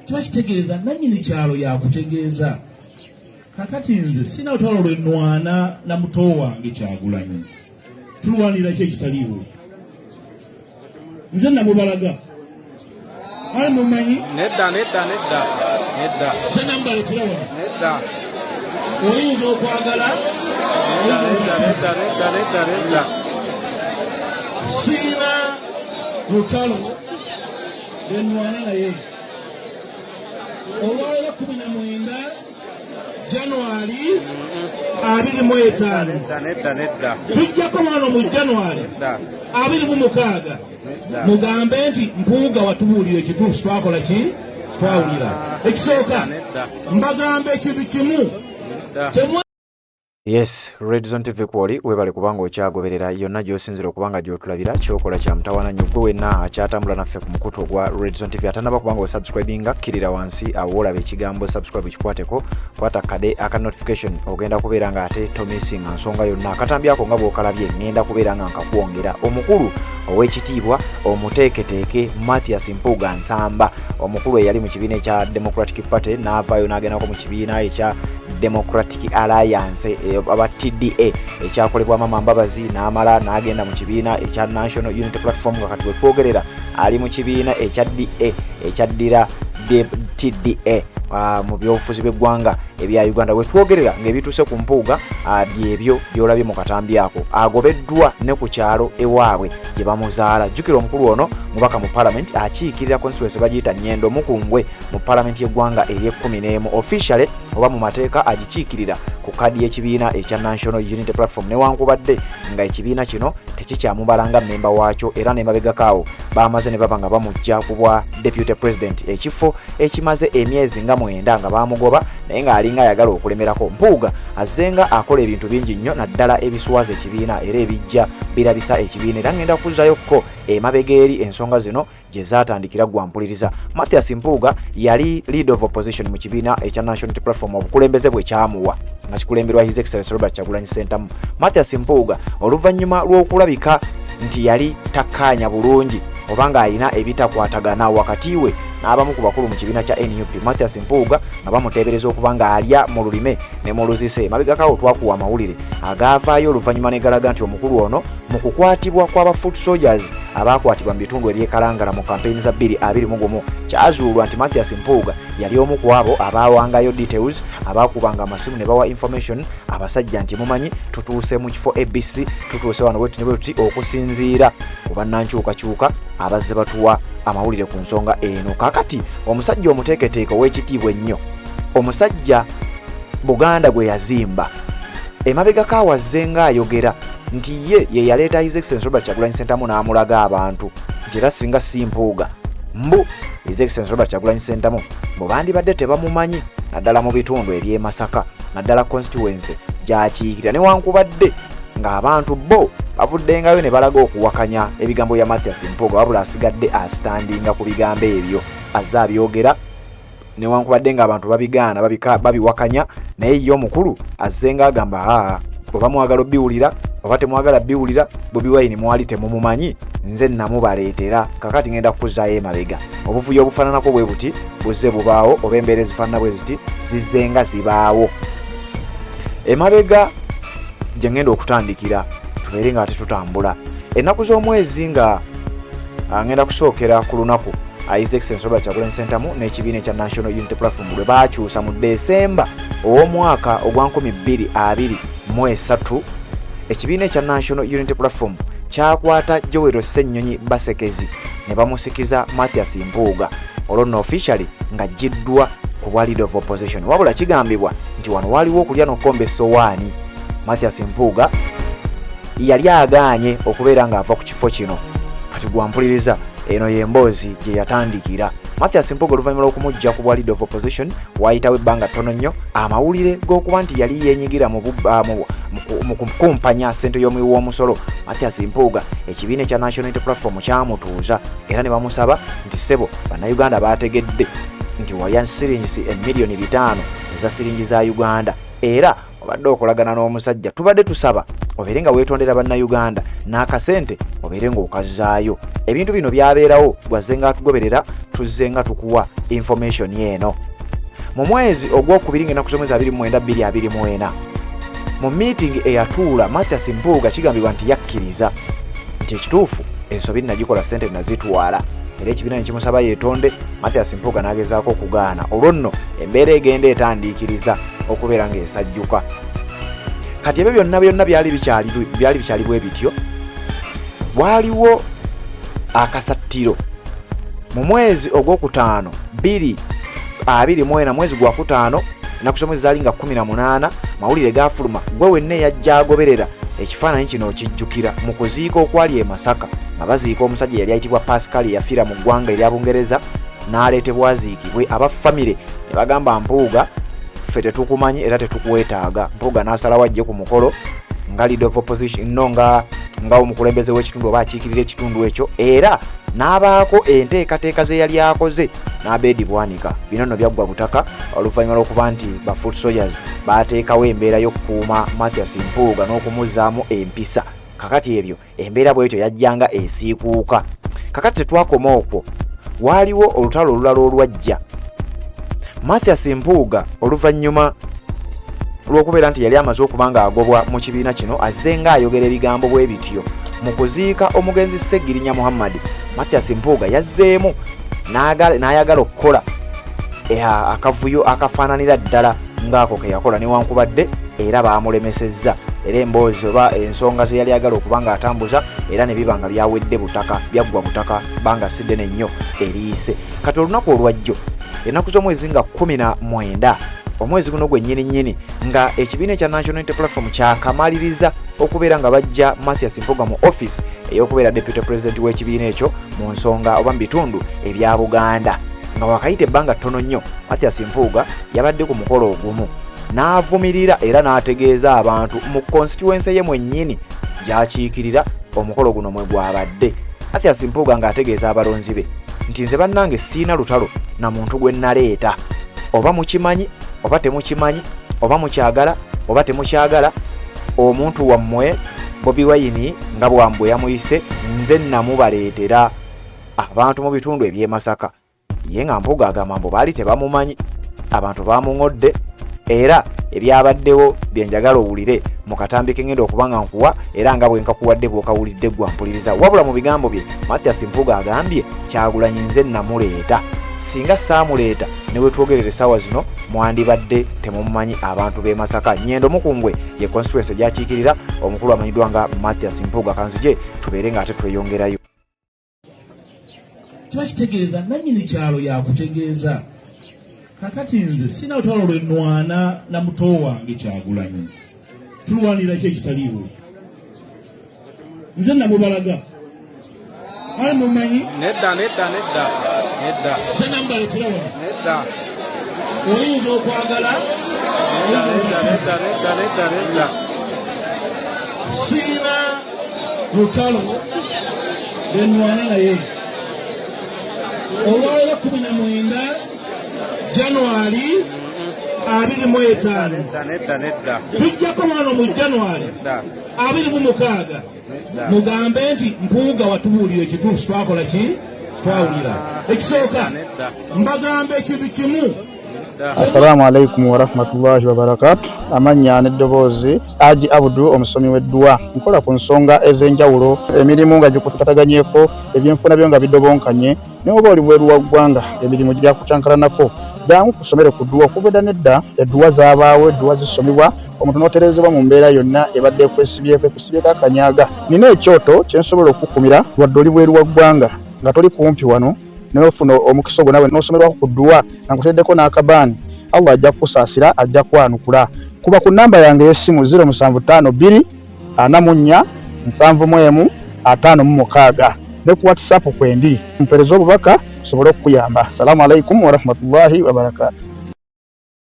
kiba kitegeeza nannyini kyalo yakutegeeza. Kakati nze sina lutalo lwe nnwana na muto wange Kyagulanyi. Tulwanira ki ekitaliiwo? Nze namubalaga. Ali mumanyi? Nedda. Nze nambaletera wano. Nedda. Oyinza okwagala? Nedda. Sina lutalo lwe nnwana naye. Olwaleero 19 January 25. Nedda. Tujjako wano mu January 26 mugambe nti Mpuuga watubuulira ekituufu twakola ki? Twawulira. Ekisooka mbagambe ekintu kimu. Yes, Red Zone TV kwoli webale kubanga okyagoberera yonna gy'osinzira okubanga gy'otulabira kyokola kya mutawana nnyo gwe wenna akyatambula naffe ku mukutu ogwa Red Zone TV atanaba kubanga osubscribinga kirira wansi awo olaba ekigambo subscribe kikwateko kwata kade aka notification ogenda kubeera nga ate tomisinga nsonga yonna akatambi ako nga bw'okalabye ngenda kubeera nga nkakwongera omukulu ow'ekitiibwa omuteeketeeke Mathias Mpuuga Nsamba omukulu eyali mu kibiina ekya Democratic Party n'avaayo n'agendako mu kibiina ekya Democratic Alliance aba TDA ekyakolebwa Mama Mbabazi n'amala n'agenda mu kibiina ekya National Unity Platform nga kati bwetwogerera ali mu kibiina ekya DA ekyaddira TDA mu byobufuzi bw'eggwanga ebya Uganda wetwogerera ng'ebituuse ku Mpuuga byebyo byolabye mu katambi ako agobeddwa ne ku kyalo ewaabwe gye bamuzaala. Jjukira omukulu ono mubaka mu Parliament akiikirira constituency bagiyita Nyendo Mukungwe mu Parliament y'eggwanga ery'e11 officially oba mu mateeka agikiikirira ku kadi y'ekibiina ekya National Unity Platform newankubadde nga ekibiina kino tekikyamubalanga mmemba waakyo era n'emabegakaawo baamaze ne baba nga bamujja ku bwa Deputy President ekifo ekimaze emyezi nga 9 nga bamugoba naye ng'alinga ayagala okulemerako. Mpuuga azzenga akola ebintu bingi nnyo naddala ebiswaza ekibiina era ebijja birabisa ekibiina era ngenda kuzzayo ko emabega eri ensonga zino gye zaatandikira gwampuliriza. Mathias Mpuuga yali lead of opposition mu kibiina ekya National Unity Platform obukulembeze bwe kyamuwa nga kikulemberwa His Excellency Robert Kyagulanyi Ssentamu. Mathias Mpuuga oluvannyuma lw'okulabika nti yali takkaanya bulungi obanga alina ebitakwatagana wakati we n'abamu ku bakulu mu kibiina kya NUP Mathias Mpuuga nga bamuteebereza okuba nga alya mu lulime ne mu luzise. Mabegakaawo twakuwa amawulire agaavaayo oluvannyuma ne galaga nti omukulu ono mu kukwatibwa kw'aba foot soldiers abaakwatibwa mu bitundu eby'ekalangala mu kampeyini za 2021 kyazuulwa nti Mathias Mpuuga yali omu ku abo abaawangayo details abaakubanga amasimu ne bawa information abasajja nti mumanyi tutuuse mu kifo ABC tutuuse wano bwetu ne bwetuti okusinziira ku bannankyukakyuka abazze batuwa amawulire ku nsonga eno. Kakati omusajja omuteeketeeke ow'ekitiibwa ennyo omusajja Buganda gwe yazimba emabegakaawo azzenga ayogera nti ye yaleeta His Excellency Robert Kyagulanyi Ssentamu n'amulaga abantu nti era singa si Mpuuga mbu His Excellency Robert Kyagulanyi Ssentamu bwe bandibadde tebamumanyi naddala mu bitundu eby'e Masaka naddala constituency gy'akiikirira newankubadde ng'abantu bo bavuddengayo ne balaga okuwakanya ebigambo bya Mathias Mpuuga wabula asigadde asitandinga ku bigambo ebyo azze abyogera newankubadde ng'abantu babigaana babiwakanya naye ye omukulu azzenga agamba oba mwagala obbiwulira oba temwagala bbiwulira Bobi Wine mwali temumumanyi nze namubaleetera kakati ngenda kukuzzaayo emabega. Obuvuyo obufaananako bwe buti buzze bubaawo oba embeera ezifaanana bwe ziti zizzenga zibaawo. Emabega gye ngenda okutandikira tubeere nga ate tutambula ennaku z'omwezi nga ngenda kusookera ku lunaku His Excellency Robert Kyagulanyi Ssentamu n'ekibiina ekya National Unity Platform lwe baakyusa mu Desemba ow'omwaka ogwa 2023 ekibiina ekya National Unity Platform kyakwata Joel Ssennyonyi Basekezi ne bamusikiza Mathias Mpuuga olwo nno officially nga jiddwa ku bwa leader of opposition wabula kigambibwa nti wano waliwo okulya n'okukomba essowaani. Mathias Mpuuga yali agaanye okubeera ng'ava ku kifo kino kati gwampuliriza eno y'emboozi gye yatandikira. Mathias Mpuuga oluvannyuma lw'okumujja ku bwa leader of opposition waayitawo ebbanga ttono nnyo amawulire g'okuba nti yali yeenyigira mu kukumpanya ssente y'omuwi w'omusolo. Mathias Mpuuga ekibiina ekya National Unity Platform kyamutuuza era ne bamusaba nti ssebo bannayuganda baategedde nti walya siringi $5 million eza siringi za Uganda era obadde okolagana n'omusajja tubadde tusaba obeere nga weetondera bannayuganda n'akasente obeere ng'okazzaayo. Ebintu bino byabeerawo gwazze nga atugoberera tuzze nga tukuwa information eno. Mu mwezi ogwokubiri ng'ennaku z'omwezi 29/2024 mu meeting eyatuula Mathias Mpuuga kigambibwa nti yakkiriza nti ekituufu ensobi nagikola ssente nazitwala era ekibiina ne kimusaba yeetonde. Mathias Mpuuga n'agezaako okugaana. Olwo nno embeera egenda etandiikiriza okubeera ng'esajjuka. Kati ebyo byonna byali bikyali bwe bityo. Waaliwo akasattiro mu mwezi ogwokutaano 2024 mwezi gwa kutaano ennaku z'omwezi zaali nga 18 mawulire gafuluma gwe wenna yajja agoberera ekifaananyi kino okijjukira mu kuziika okwali e Masaka nga baziika omusajja yali ayitibwa Pascal yafiira mu ggwanga erya Bungereza n'aleetebwa aziikibwe. Abafamire ne bagamba Mpuuga ffe tetukumanyi era tetukwetaaga. Mpuuga n'asalawo ajje ku mukolo nga leader of opposition nga omukulembeze w'ekitundu oba akiikirira ekitundu ekyo, era n'abaako enteekateeka ze yali akoze n'abeedi bwanika. Bino nno byaggwa butaka oluvannyuma lw'okuba nti ba foot soldiers baateekawo embeera y'okukuuma Mathias Mpuuga n'okumuzzaamu empisa. Kakati ebyo embeera bw'etyo yajjanga esiikuuka. Kakati tetwakoma okwo, waaliwo olutalo olulala olwajja. Mathias Mpuuga oluvannyuma lw'okubeera nti yali amaze okuba nga agobwa mu kibiina kino azze nga ayogera ebigambo bwe bityo mu kuziika omugenzi Sseggirinya Muhammad. Mathias Mpuuga yazzeemu n'ayagala okukola akavuyo akafaananira ddala ng'ako ke yakola newankubadde era baamulemesezza, era emboozi oba ensonga ze yali agala okuba nga atambuza era ne biba nga byawedde butaka, byaggwa butaka banga siddene nnyo eriise. Kati olunaku olwajjo ennaku z'omwezi nga 19 omwezi guno gwennyini nga ekibiina ekya National Unity Platform kyakamaliriza okubeera nga bajja Mathias Mpuuga mu office ey'okubeera deputy president w'ekibiina ekyo mu nsonga oba mu bitundu ebya Buganda. Nga wakayita ebbanga ttono nnyo Mathias Mpuuga yabadde ku mukolo ogumu n'avumirira era n'ategeeza abantu mu constituency ye mwennyini gy'akiikirira omukolo guno mwe gwabadde. Mathias Mpuuga ng'ategeeza abalonzi be nti nze bannange siina lutalo na muntu gwe naleeta, oba mukimanyi oba temukimanyi, oba mukyagala oba temukyagala, omuntu wammwe Bobi Wine nga bwambwe yamuyise nze namubaleetera abantu mu bitundu eby'e Masaka. Ye nga Mpuuga agamba mbu baali tebamumanyi, abantu bamuŋŋodde era ebyabaddewo byenjagala owulire mu katambi ke ngenda okuba nga nkuwa era nga bwe nkakuwadde bw'okawulidde gwa mpuliriza. Wabula mu bigambo bye Mathias Mpuuga agambye Kyagulanyi nze namuleeta, singa saamuleeta ne bwe twogerera essaawa zino mwandibadde temumumanyi abantu b'e Masaka. Nnyendo Mukungwe ye constituency gy'akiikirira, omukulu amanyiddwa nga Mathias Mpuuga. Kanzije tubeere ng'ate tweyongerayo. Kiba kitegeeza nannyini kyalo yakutegeeza. Kakati nze sina lutalo lwennwana na muto wange Kyagulanyi, tulwanira ki ekitaliiwo? Nze namubalaga ali mumanyi nedda nze namubaleetera wano nedda oyinza okwagala nedda siina lutalo lwennwana naye. Olwaleero 19 January 2025 tujjako wano mu January 2026 mugambe nti Mpuuga watubuulira ekituufu twakola ki twawulira. Ekisooka mbagamba ekintu kimu. Assalamu alaikum warahmatullahi wabarakatuh. Amanya n'eddoboozi Haji Abdu omusomi w'eddwa. Nkola ku nsonga ez'enjawulo, emirimu nga gikutataganyeko, ebyenfuna byo nga bidobonkanye, ne oba oli bweru wa ggwanga emirimu gya kucankalanako. Jangu kusomere ku ddwa okubeda nedda edduwa zaabaawo, edduwa zisomebwa omuntu n'oterezebwa mu mbeera yonna ebadde ekwesibyeko akanyaaga. Nina ekyoto kye nsobola okukumira wadde oli bweru wa ggwanga nga toli kumpi wano n'ofuna omukisa ogwo nawe n'osomerwako ku ddwa nga nkuteddeko n'akabaani. Allah ajja kukusaasira, ajja kwanukula. Kuba ku nnamba yange y'essimu 0752 44 71 56 ne ku WhatsApp kwendi mpereza obubaka sobole okuyamba. Assalamu alaikum warahmatullahi wabarakatuh.